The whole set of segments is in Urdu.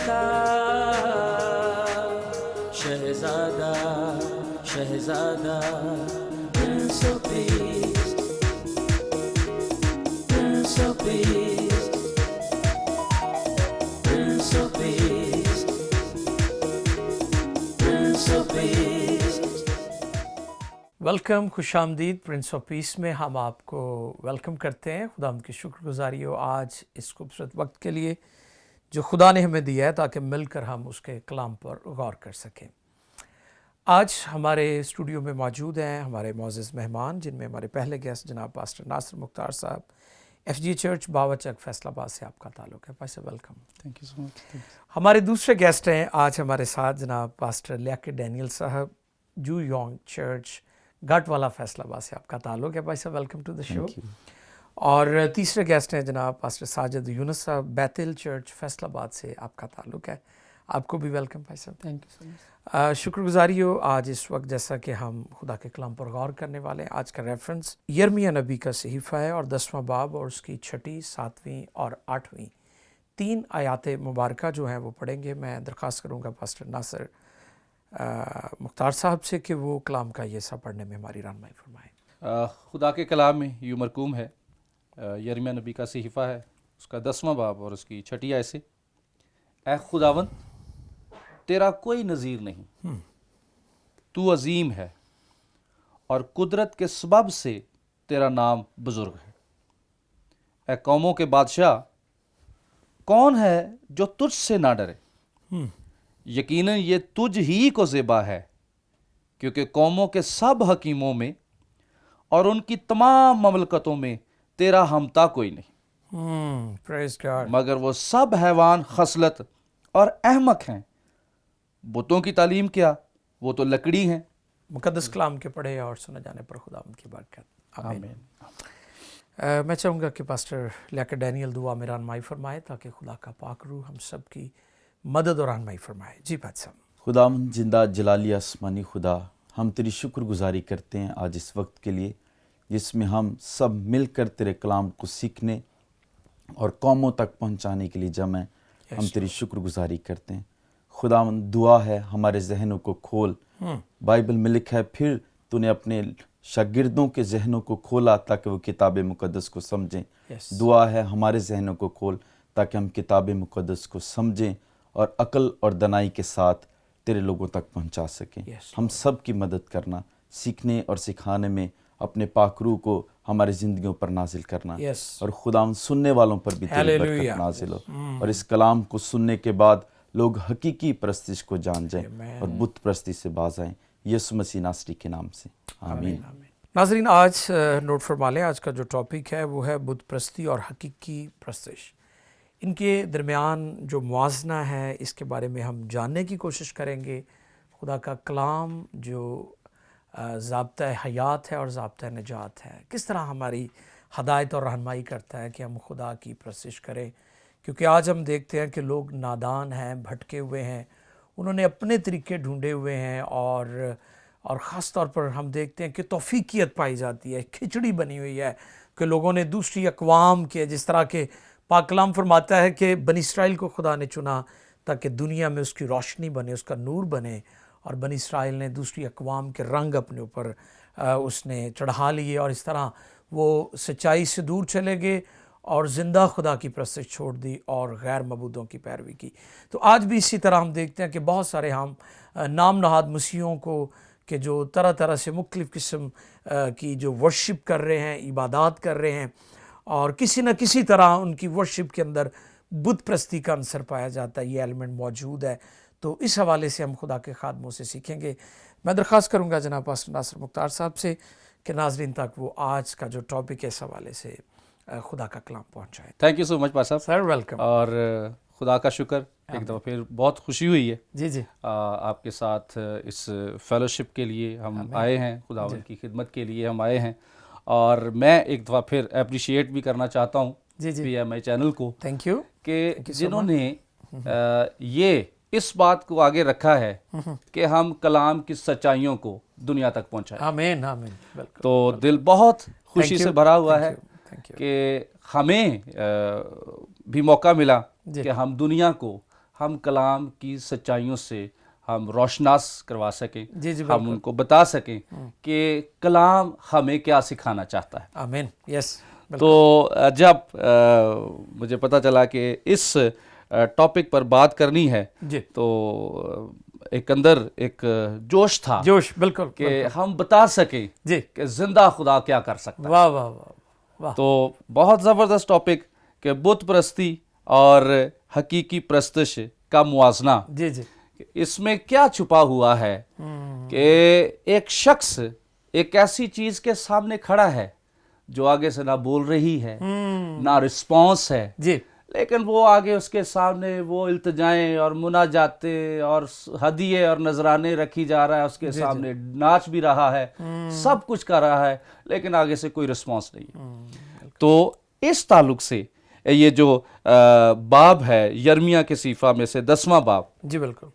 کا شہزادہ شہزادہ Prince of Peace Prince of Peace Prince of Peace Prince of Peace welcome, خوش آمدید پرنس آف پیس میں ہم آپ کو ویلکم کرتے ہیں۔ خدا کی شکر گزاری ہو آج اس خوبصورت وقت کے لیے جو خدا نے ہمیں دیا ہے تاکہ مل کر ہم اس کے کلام پر غور کر سکیں۔ آج ہمارے اسٹوڈیو میں موجود ہیں ہمارے معزز مہمان، جن میں ہمارے پہلے گیسٹ جناب پاسٹر ناصر مختار صاحب، F G church Bawachak Faisalabad سے آپ کا تعلق ہے۔ Pastor welcome. Thank you so much. ہمارے دوسرے گیسٹ ہیں آج ہمارے ساتھ جناب پاسٹر لیاقت ڈینیل صاحب، جو یونگ چرچ گھاٹ والا فیصل آباد سے آپ کا تعلق ہے۔ بھائی صاحب ویلکم ٹو دا شو۔ اور تیسرے گیسٹ ہیں جناب پاسٹر ساجد یونس صاحب، بیتل چرچ فیصل آباد سے آپ کا تعلق ہے۔ آپ کو بھی ویلکم بھائی صاحب۔ تھینک یو سو مچ۔ شکر گزاری ہو آج اس وقت جیسا کہ ہم خدا کے کلام پر غور کرنے والے ہیں۔ آج کا ریفرنس یرمیہ نبی کا صحیفہ ہے اور 10واں باب اور اس کی 6، 7 اور 8 3 آیات مبارکہ جو ہیں وہ پڑھیں گے۔ میں درخواست کروں گا پاسٹر ناصر مختار صاحب سے کہ وہ کلام کا یہ حصہ پڑھنے میں ہماری رہنمائی فرمائیں۔ خدا کے کلام میں یوں مرقوم ہے، یرمیہ نبی کا صحیفہ ہے، اس کا 10واں باب اور اس کی 6 آیت سے، اے خداوند تیرا کوئی نظیر نہیں، تو عظیم ہے اور قدرت کے سبب سے تیرا نام بزرگ ہے۔ اے قوموں کے بادشاہ، کون ہے جو تجھ سے نہ ڈرے؟ یقیناً یہ تجھ ہی کو زیبا ہے، کیونکہ قوموں کے سب حکیموں میں اور ان کی تمام مملکتوں میں تیرا ہمتا کوئی نہیں، پریز گاڈ۔ مگر وہ سب حیوان خصلت اور احمق ہیں۔ بتوں کی تعلیم کیا، وہ تو لکڑی ہیں۔ مقدس کلام کے پڑھے اور سنے جانے پر خدا ان کی برکت۔ آمین۔ آمین۔ میں چاہوں گا کہ پاسٹر لیاقت ڈینیل دعا میں رہنمائی فرمائے تاکہ خدا کا پاک روح ہم سب کی مدد اور رہنمائی فرمائے۔ جی بات صاحب۔ خداوند زندہ جلالی آسمانی خدا، ہم تیری شکر گزاری کرتے ہیں آج اس وقت کے لیے جس میں ہم سب مل کر تیرے کلام کو سیکھنے اور قوموں تک پہنچانے کے لیے جمع ہیں۔ ہم تیری شکر گزاری کرتے ہیں خداوند۔ دعا ہے ہمارے ذہنوں کو کھول۔ بائبل میں لکھا ہے پھر تو نے اپنے شاگردوں کے ذہنوں کو کھولا تاکہ وہ کتاب مقدس کو سمجھیں۔ دعا ہے ہمارے ذہنوں کو کھول تاکہ ہم کتاب مقدس کو سمجھیں اور عقل اور دانائی کے ساتھ تیرے لوگوں تک پہنچا سکیں۔ ہم سب کی مدد کرنا، سیکھنے اور سکھانے میں اپنے پاک روح کو ہماری زندگیوں پر نازل کرنا، اور خداوند سننے والوں پر بھی تیری برکت نازل ہو، اور اس کلام کو سننے کے بعد لوگ حقیقی پرستش کو جان جائیں اور بت پرستی سے باز آئیں، یسوع مسیح ناصری کے نام سے آمین۔ ناظرین آج نوٹ فرما لیں، آج کا جو ٹاپک ہے وہ ہے بت پرستی اور حقیقی پرستش۔ ان کے درمیان جو موازنہ ہے اس کے بارے میں ہم جاننے کی کوشش کریں گے۔ خدا کا کلام جو ضابطہ حیات ہے اور ضابطہ نجات ہے، کس طرح ہماری ہدایت اور رہنمائی کرتا ہے کہ ہم خدا کی پرستش کریں، کیونکہ آج ہم دیکھتے ہیں کہ لوگ نادان ہیں، بھٹکے ہوئے ہیں، انہوں نے اپنے طریقے ڈھونڈے ہوئے ہیں، اور خاص طور پر ہم دیکھتے ہیں کہ توفیقیت پائی جاتی ہے، کھچڑی بنی ہوئی ہے کہ لوگوں نے دوسری اقوام کے، جس طرح کے پاک کلام فرماتا ہے کہ بنی اسرائیل کو خدا نے چنا تاکہ دنیا میں اس کی روشنی بنے، اس کا نور بنے، اور بنی اسرائیل نے دوسری اقوام کے رنگ اپنے اوپر اس نے چڑھا لیے، اور اس طرح وہ سچائی سے دور چلے گئے اور زندہ خدا کی پرستش چھوڑ دی اور غیر معبودوں کی پیروی کی۔ تو آج بھی اسی طرح ہم دیکھتے ہیں کہ بہت سارے ہم نام نہاد مسیحوں کو کہ جو طرح طرح سے مختلف قسم کی جو ورشپ کر رہے ہیں، عبادات کر رہے ہیں، اور کسی نہ کسی طرح ان کی ورشپ کے اندر بت پرستی کا عنصر پایا جاتا ہے، یہ ایلیمنٹ موجود ہے۔ تو اس حوالے سے ہم خدا کے خادموں سے سیکھیں گے۔ میں درخواست کروں گا جناب پاسٹر ناصر مختار صاحب سے کہ ناظرین تک وہ آج کا جو ٹاپک ہے اس حوالے سے خدا کا کلام پہنچائے۔ Thank you so much pastor sir welcome. اور خدا کا شکر، ایک دفعہ پھر بہت خوشی ہوئی ہے جی آپ کے ساتھ اس فیلوشپ کے لیے ہم آئے ہیں، خداوند کی خدمت کے لیے ہم آئے ہیں، اور میں ایک دفعہ پھر اپریشیٹ بھی کرنا چاہتا ہوں پی ایم آئی چینل کو، تھینک یو، کہ جنہوں نے یہ اس بات کو آگے رکھا ہے کہ ہم کلام کی سچائیوں کو دنیا تک پہنچائیں۔ آمین آمین، بالکل۔ تو دل بہت خوشی سے بھرا ہوا ہے کہ ہمیں بھی موقع ملا کہ ہم دنیا کو ہم کلام کی سچائیوں سے ہم روشناس کروا سکیں, جی جی ہم ان کو بتا سکیں کہ کلام ہمیں کیا سکھانا چاہتا ہے. آمین. یس. تو جب مجھے پتہ چلا کہ اس ٹاپک پر بات کرنی ہے جی تو ایک اندر ایک جوش تھا, جوش, بالکل کہ ہم بتا سکیں جی. کہ زندہ خدا کیا کر سکتا ہے. واہ واہ واہ واہ. تو بہت زبردست ٹاپک کہ بت پرستی اور حقیقی پرستش کا موازنہ, جی جی. اس میں کیا چھپا ہوا ہے کہ ایک شخص ایک ایسی چیز کے سامنے کھڑا ہے جو آگے سے نہ بول رہی ہے, نہ رسپانس ہے, جی لیکن وہ آگے اس کے سامنے وہ التجائیں اور مناجاتیں اور ہدیے اور نذرانے رکھی جا رہا ہے, اس کے سامنے ناچ بھی رہا ہے, سب کچھ کر رہا ہے, لیکن آگے سے کوئی رسپانس نہیں ہے. تو اس تعلق سے یہ جو باب ہے یرمیہ کے صحیفہ میں سے 10واں باب, جی بالکل,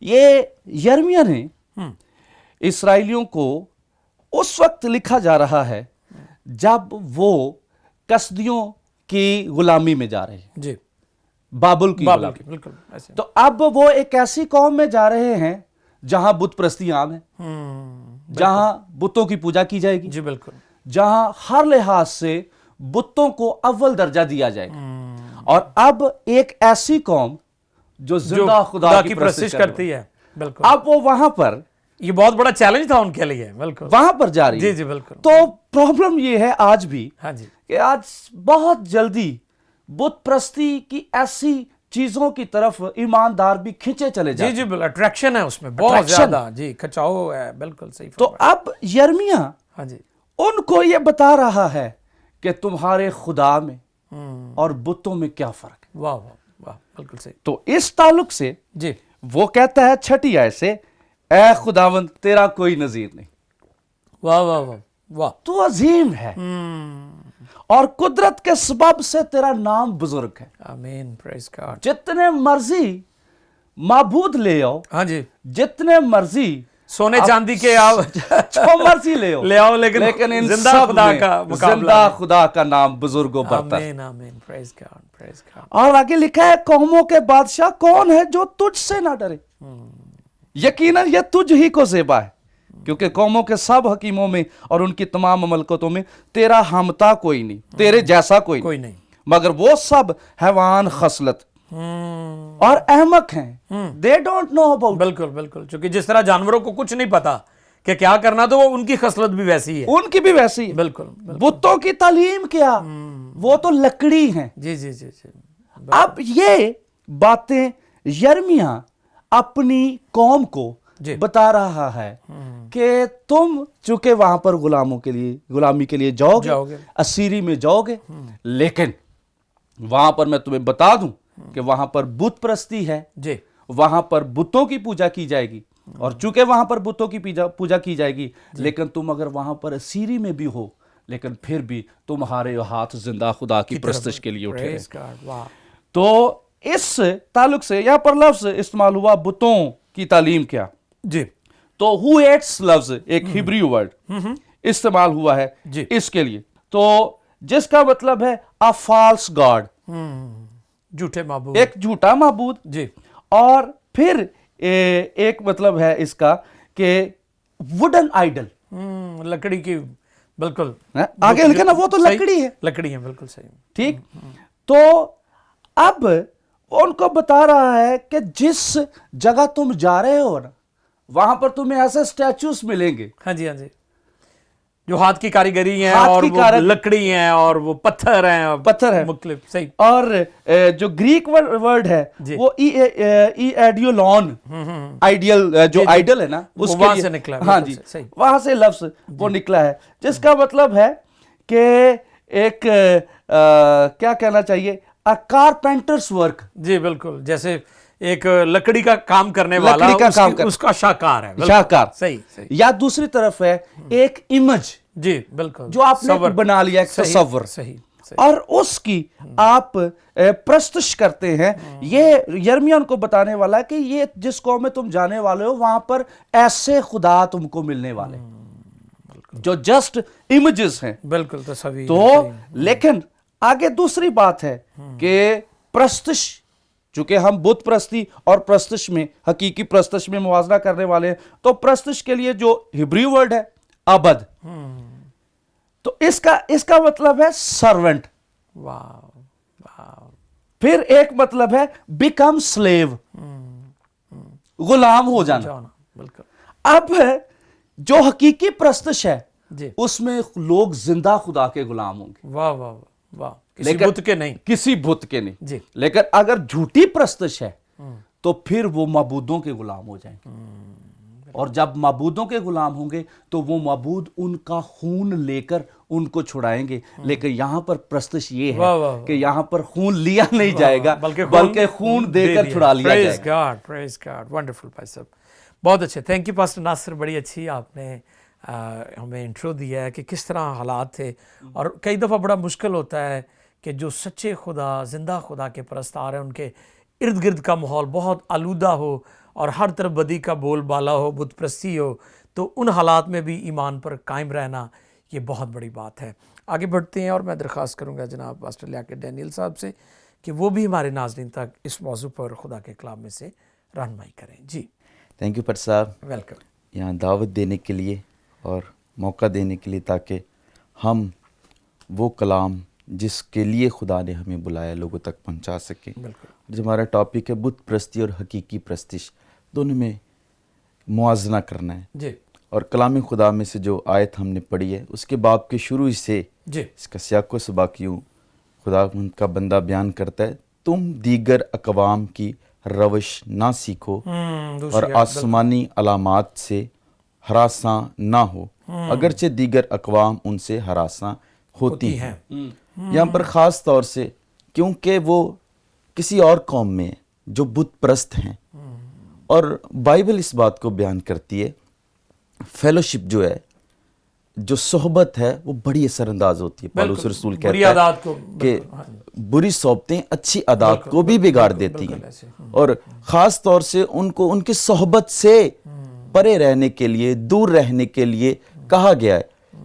یہ یرمیہ نے اسرائیلیوں کو اس وقت لکھا جا رہا ہے جب وہ کسدیوں کی غلامی میں جا رہے ہیں, جی بابل کی بابل غلامی. کی, بالکل ایسے. تو اب وہ ایک ایسی قوم میں جا رہے ہیں جہاں بت پرستی عام ہے, جہاں بتوں کی پوجا کی جائے گی, جی بالکل, جہاں ہر لحاظ سے بتوں کو اول درجہ دیا جائے گا. اور اب ایک ایسی قوم جو زندہ خدا کی پرستش کرتی ہے, بالکل, اب وہ وہاں پر, یہ بہت بڑا چیلنج تھا ان کے لیے, بالکل, وہاں پر جا رہی ہے. جی جی بالکل. تو پرابلم یہ ہے آج بھی ہاں جی, کہ آج بہت جلدی بت پرستی کی ایسی چیزوں کی طرف ایماندار بھی کھنچے چلے جاتے جی جی بالکل, اٹریکشن ہے اس میں بہت Attraction. زیادہ, جی کھچاؤ ہے, بالکل صحیح. تو اب یرمیہ ہاں جی, ان کو یہ بتا رہا ہے کہ تمہارے خدا میں اور بتوں میں کیا فرق ہے. واہ واہ واہ, بالکل صحیح. تو اس تعلق سے جی وہ کہتا ہے 6 آیت سے, اے خداوند تیرا کوئی نظیر نہیں, واہ واہ واہ واہ, تو عظیم ہے اور قدرت کے سبب سے تیرا نام بزرگ ہے. آمین, پریز گاڈ. جتنے مرضی معبود لے آؤ, ہاں جی, جتنے مرضی سونے چاندی کے آؤ, جو مرضی لے آؤ, لیکن ان زندہ سب خدا میں کا مقابلہ زندہ خدا کا نام بزرگ و برتر. آمین آمین, پریز گاڈ, پریز گاڈ. اور آگے لکھا ہے قوموں کے بادشاہ کون ہے جو تجھ سے نہ ڈرے. یقیناً یہ تجھ ہی کو زیبا ہے, کیونکہ قوموں کے سب حکیموں میں اور ان کی تمام مملکتوں میں تیرا ہمتا کوئی نہیں, تیرے جیسا کوئی نہیں, مگر وہ سب حیوان خصلت اور احمق ہیں. they don't know about, بالکل بالکل, چونکہ جس طرح جانوروں کو کچھ نہیں پتا کہ کیا کرنا, تو وہ ان کی خصلت بھی ویسی ہے, ان کی بھی ویسی ہے. بالکل. بتوں کی تعلیم کیا, وہ تو لکڑی ہیں. جی جی جی جی, اب یہ باتیں یرمیہ اپنی قوم کو بتا رہا ہے کہ تم چونکہ وہاں پر غلامی کے لیے جاؤ گے, اسیری میں جاؤ گے, لیکن وہاں پر میں تمہیں بتا دوں کہ وہاں پر بت پرستی ہے, جی, وہاں پر بتوں کی پوجا کی جائے گی, اور چونکہ وہاں پر بتوں کی پوجا کی جائے گی, لیکن تم اگر وہاں پر اسیری میں بھی ہو, لیکن پھر بھی تمہارے ہاتھ زندہ خدا کی پرستش کے لیے اٹھے رہے. تو اس تعلق سے یہاں پر لفظ استعمال ہوا بتوں کی تعلیم کیا, جی, تو who hates لفظ ایک ہیبریو ورڈ استعمال ہوا ہے اس کے لیے, تو جس کا مطلب ہے a false god, جھوٹے معبود, ایک جھوٹا معبود. جی, اور پھر ایک مطلب ہے اس کا کہ ووڈن آئیڈل, لکڑی کی, بالکل, آگے لکھا نا وہ تو لکڑی ہے, لکڑی ہے, بالکل صحیح. ٹھیک. تو اب ان کو بتا رہا ہے کہ جس جگہ تم جا رہے ہو نا, وہاں پر تمہیں ایسے سٹیچوز ملیں گے, ہاں جی ہاں جی, جو ہاتھ کی کاریگری ہیں, اور وہ لکڑی ہیں, اور وہ پتھر ہیں, مختلف. صحیح. اور جو گریک ورڈ ہے وہ ایڈیولون, آئیڈیل, جو آئیڈل ہے نا, اس وہاں سے نکلا. ہاں جی, وہاں سے لفظ وہ نکلا ہے, جس کا مطلب ہے کہ ایک کیا کہنا چاہیے, کارپینٹرس ورک. جی بالکل, جیسے ایک لکڑی کا کام کرنے والا, اس کا شاہکار ہے, شاہکار. صحیح. یا دوسری طرف ہے ایک امیج, جی بالکل, جو آپ نے بنا لیا, ایک تصور, صحیح, اور اس کی آپ پرستش کرتے ہیں. یہ یرمیہ ان کو بتانے والا ہے کہ یہ جس قوم میں تم جانے والے ہو, وہاں پر ایسے خدا تم کو ملنے والے جو جسٹ امیجز ہیں. بالکل تصویر. تو لیکن آگے دوسری بات ہے کہ پرستش چونکہ ہم بت پرستی اور پرستش میں حقیقی پرستش میں موازنہ کرنے والے ہیں، تو پرستش کے لیے جو ہبری ورڈ ہے عبد، تو اس کا مطلب ہے سرونٹ. واو واو. پھر ایک مطلب ہے بیکم سلیو، غلام ہو جانا. جانا بالکل. اب جو حقیقی پرستش ہے جی. اس میں لوگ زندہ خدا کے غلام ہوں گے، واہ واہ واہ. کسی بت کے نہیں. کسی بت کے نہیں. جی. لیکن اگر جھوٹی پرستش ہے تو پھر وہ معبودوں کے غلام ہو جائیں گے، اور جب معبودوں کے غلام ہوں گے تو وہ معبود ان کا خون لے کر ان کو چھڑائیں گے. لیکن یہاں پر پرستش یہ واہ ہے واہ. کہ یہاں پر خون لیا نہیں جائے گا بلکہ خون دے کر چھڑا لیا جائے گا. پریز گاڈ. ونڈرفل بھائی صاحب، بہت اچھے. تھینک یو پاسٹر ناصر. بڑی اچھی آپ نے ہمیں انٹرو دیا ہے کہ کس طرح حالات تھے، اور کئی دفعہ بڑا مشکل ہوتا ہے کہ جو سچے خدا، زندہ خدا کے پرستار ہیں، ان کے ارد گرد کا ماحول بہت آلودہ ہو اور ہر طرف بدی کا بول بالا ہو، بت پرستی ہو، تو ان حالات میں بھی ایمان پر قائم رہنا یہ بہت بڑی بات ہے. آگے بڑھتے ہیں، اور میں درخواست کروں گا جناب پاسٹر لیاقت ڈینیل صاحب سے کہ وہ بھی ہمارے ناظرین تک اس موضوع پر خدا کے کلام میں سے رہنمائی کریں. جی. تھینک یو پر صاحب، ویلکم. یہاں دعوت دینے کے لیے اور موقع دینے کے لیے تاکہ ہم وہ کلام جس کے لیے خدا نے ہمیں بلایا لوگوں تک پہنچا سکیں. بالکل. جو ہمارا ٹاپک ہے بت پرستی اور حقیقی پرستش، دونوں میں موازنہ کرنا ہے. جی. اور کلام خدا میں سے جو آیت ہم نے پڑھی ہے اس کے باب کے شروع سے جی. اس کا سیاق و سباق یوں خدا کا بندہ بیان کرتا ہے: تم دیگر اقوام کی روش نہ سیکھو اور آسمانی علامات سے ہراساں نہ ہو، اگرچہ دیگر اقوام ان سے ہراساں ہوتی ہیں. یہاں پر خاص طور سے کیونکہ وہ کسی اور قوم میں جو بت پرست ہیں، اور بائبل اس بات کو بیان کرتی ہے فیلوشپ جو ہے، جو صحبت ہے وہ بڑی اثر انداز ہوتی ہے. پالوس رسول کہتا ہے کہ بری صحبتیں اچھی عادات کو بھی بگاڑ دیتی ہیں، اور خاص طور سے ان کو ان کی صحبت سے پرے رہنے کے لیے، دور رہنے کے لیے کہا گیا ہے.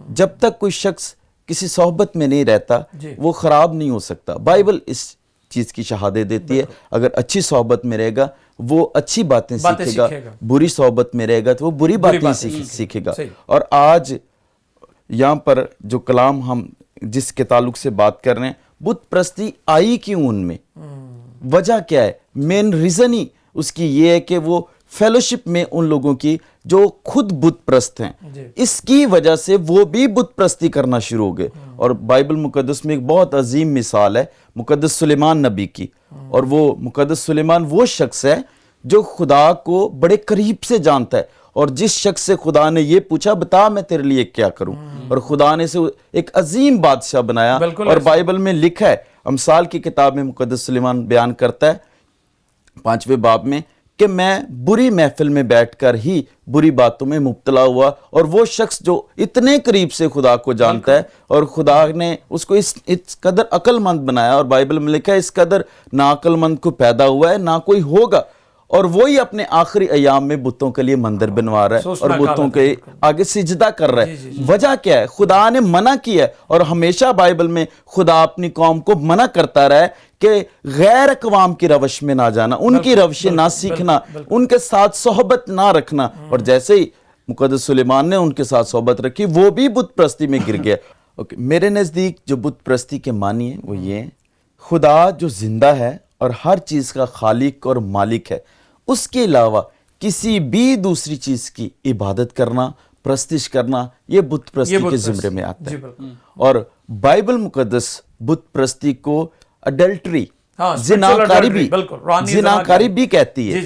جب تک کوئی شخص کسی صحبت میں نہیں رہتا وہ خراب نہیں ہو سکتا. بائبل اس چیز کی شہادت دیتی ہے اگر اچھی صحبت میں رہے گا وہ اچھی باتیں سیکھے گا، بری صحبت میں رہے گا تو وہ بری باتیں سیکھے گا. اور آج یہاں پر جو کلام ہم جس کے تعلق سے بات کر رہے ہیں، بت پرستی آئی کیوں ان میں، وجہ کیا ہے؟ مین ریزن ہی اس کی یہ ہے کہ وہ فیلوشپ میں ان لوگوں کی جو خود بت پرست ہیں، اس کی وجہ سے وہ بھی بت پرستی کرنا شروع ہو گئے. اور بائبل مقدس میں ایک بہت عظیم مثال ہے مقدس سلیمان نبی کی، اور وہ مقدس سلیمان وہ شخص ہے جو خدا کو بڑے قریب سے جانتا ہے، اور جس شخص سے خدا نے یہ پوچھا بتا میں تیرے لیے کیا کروں، اور خدا نے اسے ایک عظیم بادشاہ بنایا. اور بائبل میں لکھا ہے، امثال کی کتاب میں مقدس سلیمان بیان کرتا ہے 5ویں باب میں کہ میں بری محفل میں بیٹھ کر ہی بری باتوں میں مبتلا ہوا. اور وہ شخص جو اتنے قریب سے خدا کو جانتا ہے اور خدا نے اس کو اس قدر عقل مند بنایا، اور بائبل میں لکھا ہے اس قدر نا عقل مند کو پیدا ہوا ہے نہ کوئی ہوگا، اور وہی اپنے آخری ایام میں بتوں کے لیے مندر بنوا رہا ہے اور بتوں کے آگے سجدہ کر رہا ہے. وجہ کیا ہے؟ خدا نے منع کیا ہے، اور ہمیشہ بائبل میں خدا اپنی قوم کو منع کرتا رہا ہے کہ غیر اقوام کی روش میں نہ جانا، ان کی روشیں نہ سیکھنا، ان کے ساتھ صحبت نہ رکھنا. اور جیسے ہی مقدس سلیمان نے ان کے ساتھ صحبت رکھی وہ بھی بت پرستی میں گر گیا. میرے نزدیک جو بت پرستی کے معنی ہیں وہ یہ ہیں: خدا جو زندہ ہے اور ہر چیز کا خالق اور مالک ہے، اس کے علاوہ کسی بھی دوسری چیز کی عبادت کرنا، پرستش کرنا، یہ بت پرستی کے زمرے میں آتا ہے. اور بائبل مقدس بت پرستی کو اڈلٹری، زناکاری بھی کہتی ہے،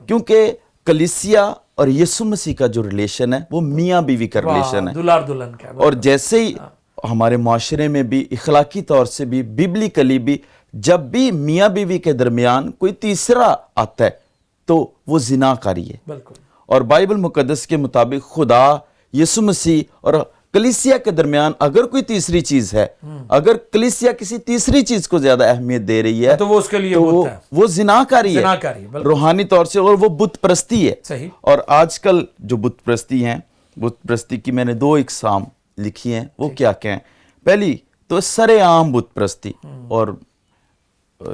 کیونکہ کلیسیا اور یسوع مسیح کا جو ریلیشن ہے وہ میاں بیوی کا ریلیشن ہے. دلار دلہن کا. اور جیسے ہی ہمارے معاشرے میں بھی اخلاقی طور سے بھی ببلیکلی بھی جب بھی میاں بیوی کے درمیان کوئی تیسرا آتا ہے تو وہ زنا کاری ہے. اور بائبل مقدس کے مطابق خدا، یسوع مسیح اور کلیسیا کے درمیان اگر کوئی تیسری چیز ہے، اگر کلیسیا کسی تیسری چیز کو زیادہ اہمیت دے رہی ہے تو وہ اس کے لیے وہ زنا کاری ہے روحانی طور سے، اور وہ بت پرستی ہے. اور آج کل جو بت پرستی ہیں، بت پرستی کی میں نے 2 اقسام لکھی ہیں. وہ کیا کہیں؟ پہلی تو سر عام بت پرستی، اور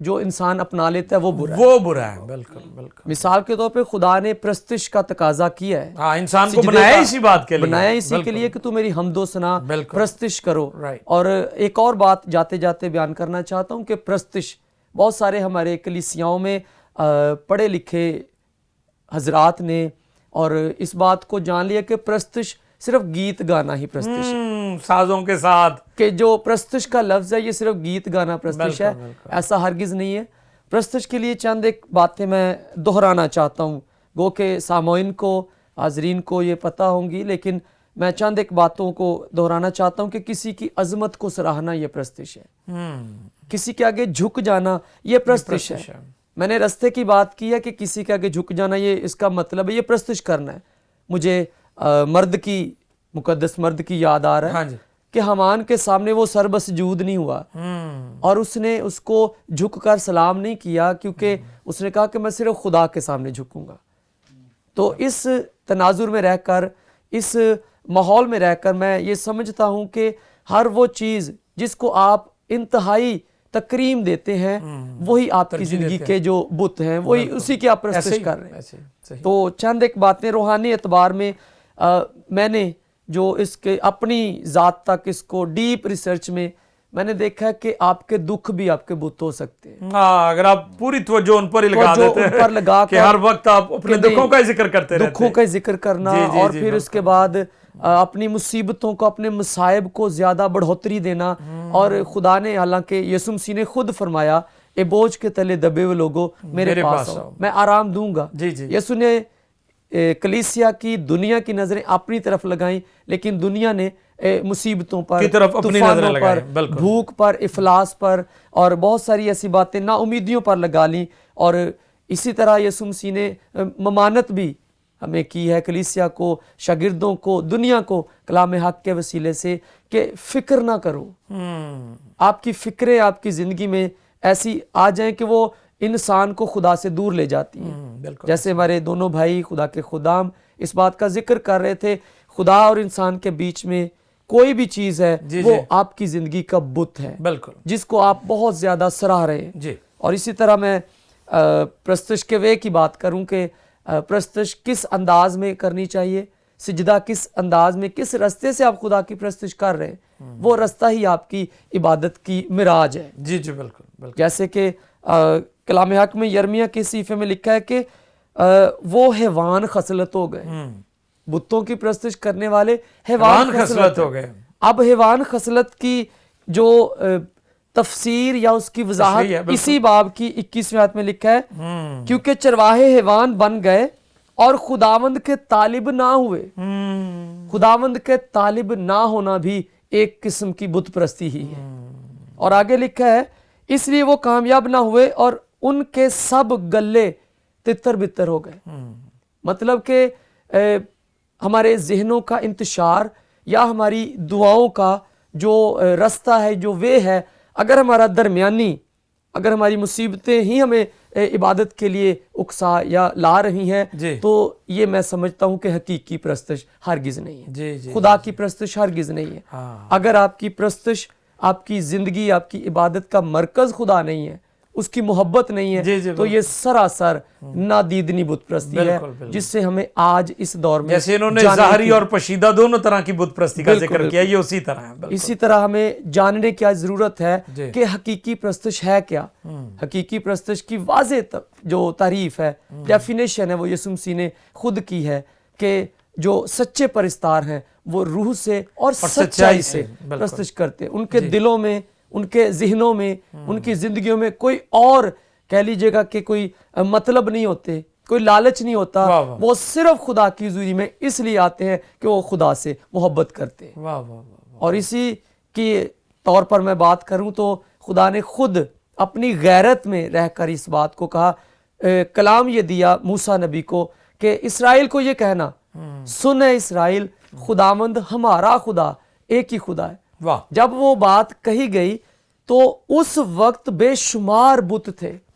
جو انسان اپنا لیتا ہے وہ برا ہے. وہ برا ہے. بالکل بالکل. مثال کے طور پہ خدا نے پرستش کا تقاضا کیا ہے. ہاں انسان کو سجدے بنایا کا اسی بات کے لیے. بنایا اسی کے بالکل. لیے کہ تو میری حمد و ثنا بالکل. پرستش کرو. Right. اور ایک اور بات جاتے جاتے بیان کرنا چاہتا ہوں کہ پرستش بہت سارے ہمارے کلیسیاؤں میں پڑھے لکھے حضرات نے اور اس بات کو جان لیا کہ پرستش صرف گیت گانا ہی پرستش ہے. سازوں کے ساتھ. کہ جو پرستش کا لفظ ہے یہ صرف گیت گانا پرستش ہے. ایسا ہرگز نہیں ہے. پرستش کے لیے چند ایک باتیں میں دہرانا چاہتا ہوں. گو کہ سامعین کو حاضرین کو یہ پتہ ہوں گی لیکن میں چند ایک باتوں کو دہرانا چاہتا ہوں کہ کسی کی عظمت کو سراہنا یہ پرستش ہے. کسی کے آگے جھک جانا یہ پرستش ہے. میں نے رستے کی بات کی ہے کہ کسی کے آگے جھک جانا یہ اس کا مطلب ہے یہ پرستش کرنا ہے. مجھے مرد کی مقدس مرد کی یاد آ رہا ہے کہ حمان کے سامنے وہ سر بسجود نہیں ہوا اور اس نے اس کو جھک کر سلام نہیں کیا کیونکہ اس نے کہا کہ میں صرف خدا کے سامنے جھکوں گا. تو اس تناظر میں رہ کر اس ماحول میں رہ کر میں یہ سمجھتا ہوں کہ ہر وہ چیز جس کو آپ انتہائی تکریم دیتے ہیں وہی آپ کی زندگی کے جو بت ہیں وہی اسی کی آپ پرستش کر رہے ہیں. تو چند ایک باتیں روحانی اعتبار میں میں نے جو اس کے اپنی ذات تک اس کو ڈیپ ریسرچ میں نے دیکھا ہے کہ آپ کے دکھ بھی آپ کے بت ہو سکتے ہیں. اگر آپ پوری توجہ ان پر ہی لگا دیتے ہیں کہ ہر وقت آپ اپنے دکھوں کا ذکر کرتے رہتے ہیں. دکھوں کا ذکر کرنا اور پھر اس کے بعد اپنی مصیبتوں کو اپنے مصائب کو زیادہ بڑھوتری دینا. اور خدا نے حالانکہ یسوع مسیح نے خود فرمایا اے بوجھ کے تلے دبے ہوئے لوگوں میرے پاس آؤ میں آرام دوں گا. یسوع نے کلیسیا کی دنیا کی نظریں اپنی طرف لگائیں لیکن دنیا نے مصیبتوں پر طوفانوں پر بھوک پر افلاس پر اور بہت ساری ایسی باتیں نا امیدیوں پر لگا لیں. اور اسی طرح یسوع مسیح نے ممانت بھی ہمیں کی ہے کلیسیا کو شاگردوں کو دنیا کو کلام حق کے وسیلے سے کہ فکر نہ کرو. آپ کی فکریں آپ کی زندگی میں ایسی آ جائیں کہ وہ انسان کو خدا سے دور لے جاتی ہیں. جیسے ہمارے دونوں بھائی خدا کے خدام اس بات کا ذکر کر رہے تھے خدا اور انسان کے بیچ میں کوئی بھی چیز ہے وہ آپ کی زندگی کا بت ہے جس کو آپ بہت زیادہ سراہ رہے ہیں. اور اسی طرح میں پرستش کے وے کی بات کروں کہ پرستش کس انداز میں کرنی چاہیے, سجدہ کس انداز میں, کس رستے سے آپ خدا کی پرستش کر رہے ہیں, وہ رستہ ہی آپ کی عبادت کی معراج ہے. جی جی بالکل. جیسے کہ کلام حق میں یرمیہ کے صحیفے میں لکھا ہے کہ وہ حیوان خصلت ہو گئے. بتوں کی پرستش کرنے والے حیوان خصلت ہو گئے. اب حیوان خصلت کی جو تفسیر یا اس کی وضاحت اسی باب کی 21ویں آیت میں لکھا ہے کیونکہ چرواہے حیوان بن گئے اور خداوند کے طالب نہ ہوئے. خداوند کے طالب نہ ہونا بھی ایک قسم کی بت پرستی ہی ہے. اور آگے لکھا ہے اس لیے وہ کامیاب نہ ہوئے اور ان کے سب گلے تتر بتر ہو گئے. مطلب کہ ہمارے ذہنوں کا انتشار یا ہماری دعاؤں کا جو رستہ ہے جو وے ہے, اگر ہمارا درمیانی, اگر ہماری مصیبتیں ہی ہمیں عبادت کے لیے اکسا یا لا رہی ہیں تو یہ میں سمجھتا ہوں کہ حقیقی پرستش ہرگز نہیں ہے. خدا کی پرستش ہرگز نہیں ہے. اگر آپ کی پرستش, آپ کی زندگی, آپ کی عبادت کا مرکز خدا نہیں ہے, اس کی محبت نہیں ہے, تو یہ سراسر نادیدنی بت پرستی ہے جس سے ہمیں آج اس دور میں, جیسے انہوں نے ظاہری اور پوشیدہ دونوں طرح کی بت پرستی کا ذکر کیا, یہ اسی طرح ہے. اسی طرح ہمیں جاننے کی ضرورت ہے کہ حقیقی پرستش ہے کیا. حقیقی پرستش کی واضح جو تعریف ہے, ڈیفینیشن ہے, وہ یسوع مسیح نے خود کی ہے کہ جو سچے پرستار ہیں وہ روح سے اور سچائی سے پرستش کرتے. ان کے دلوں میں, ان کے ذہنوں میں, ان کی زندگیوں میں کوئی اور کہہ لیجئے گا کہ کوئی مطلب نہیں ہوتے, کوئی لالچ نہیں ہوتا. وہ صرف خدا کی حضوری میں اس لیے آتے ہیں کہ وہ خدا سے محبت کرتے ہیں. اور اسی کی طور پر میں بات کروں تو خدا نے خود اپنی غیرت میں رہ کر اس بات کو کہا, کلام یہ دیا موسیٰ نبی کو کہ اسرائیل کو یہ کہنا, سن اے اسرائیل خداوند ہمارا خدا ایک ہی خدا ہے. جب وہ بات کہی گئی تو اس وقت بے شمار بت تھے.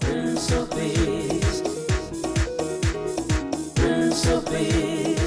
Prince of Peace, Prince of Peace.